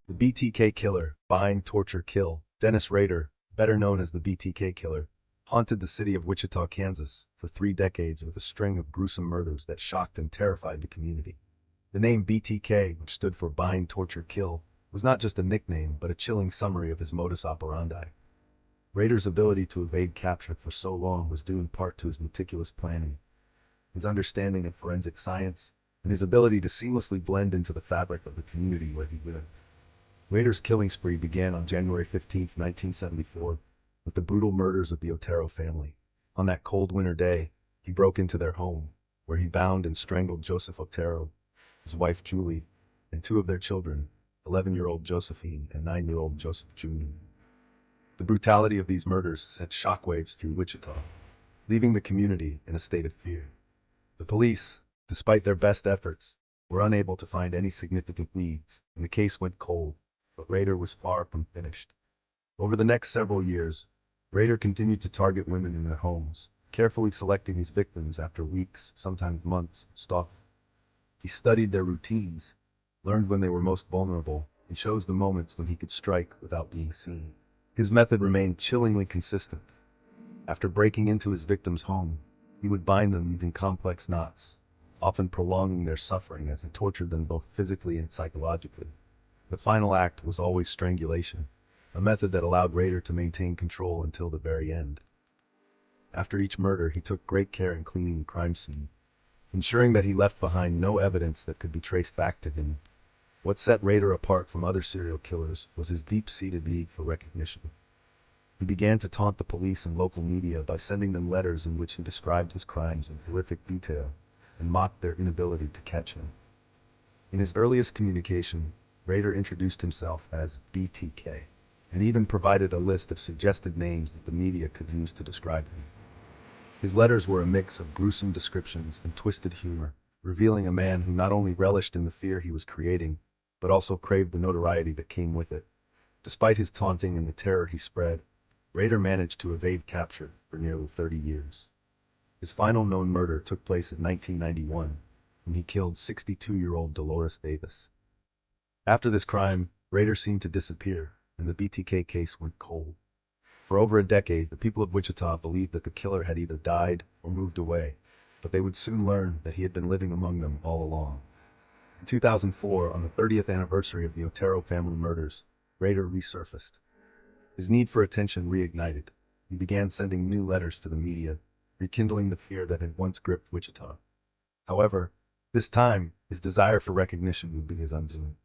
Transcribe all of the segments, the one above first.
The BTK Killer, bind, torture, kill, Rader, better known as the BTK Killer, haunted the city of Wichita, Kansas, for 3 decades with a string of gruesome murders that shocked and terrified the community. The name BTK, which stood for bind, torture, kill, was not just a nickname but a chilling summary of his modus operandi. Rader's ability to evade capture for so long was due in part to his meticulous planning, his understanding of forensic science, and his ability to seamlessly blend into the fabric of the community where he lived. Rader's killing spree began on January 15, 1974, with the brutal murders of the Otero family. On that cold winter day, he broke into their home, where he bound and strangled Joseph Otero, his wife Julie, and two of their children, 11-year-old Josephine and 9-year-old Joseph Jr. The brutality of these murders sent shockwaves through Wichita, leaving the community in a state of fear. The police, despite their best efforts, were unable to find any significant leads, and the case went cold, but Rader was far from finished. Over the next several years, Rader continued to target women in their homes, carefully selecting his victims after weeks, sometimes months, of stalking. He studied their routines, learned when they were most vulnerable, and chose the moments when he could strike without being seen. His method remained chillingly consistent. After breaking into his victim's home, he would bind them in complex knots, often prolonging their suffering as he tortured them both physically and psychologically. The final act was always strangulation, a method that allowed Rader to maintain control until the very end. After each murder, he took great care in cleaning the crime scene, ensuring that he left behind no evidence that could be traced back to him. What set Rader apart from other serial killers was his deep-seated need for recognition. He began to taunt the police and local media by sending them letters in which he described his crimes in horrific detail and mocked their inability to catch him. In his earliest communication, Rader introduced himself as BTK, and even provided a list of suggested names that the media could use to describe him. His letters were a mix of gruesome descriptions and twisted humor, revealing a man who not only relished in the fear he was creating, but also craved the notoriety that came with it. Despite his taunting and the terror he spread, Rader managed to evade capture for nearly 30 years. His final known murder took place in 1991, when he killed 62-year-old Dolores Davis. After this crime, Rader seemed to disappear, and the BTK case went cold. For over a decade, the people of Wichita believed that the killer had either died or moved away, but they would soon learn that he had been living among them all along. In 2004, on the 30th anniversary of the Otero family murders, Rader resurfaced. His need for attention reignited. He began sending new letters to the media, rekindling the fear that had once gripped Wichita. However, this time, his desire for recognition would be his undoing.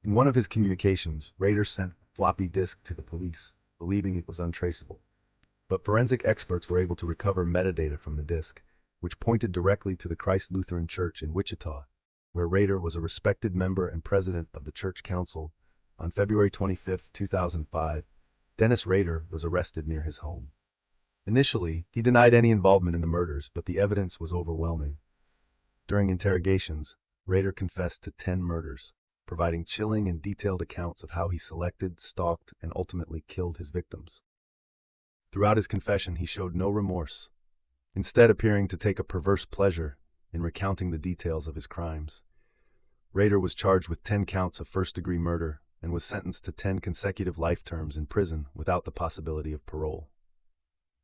In one of his communications, Rader sent a floppy disk to the police, believing it was untraceable. But forensic experts were able to recover metadata from the disk, which pointed directly to the Christ Lutheran Church in Wichita, where Rader was a respected member and president of the church council. On February 25, 2005, Rader was arrested near his home. Initially, he denied any involvement in the murders, but the evidence was overwhelming. During interrogations, Rader confessed to 10 murders, providing chilling and detailed accounts of how he selected, stalked, and ultimately killed his victims. Throughout his confession, he showed no remorse, instead appearing to take a perverse pleasure in recounting the details of his crimes. Rader was charged with 10 counts of first-degree murder and was sentenced to 10 consecutive life terms in prison without the possibility of parole.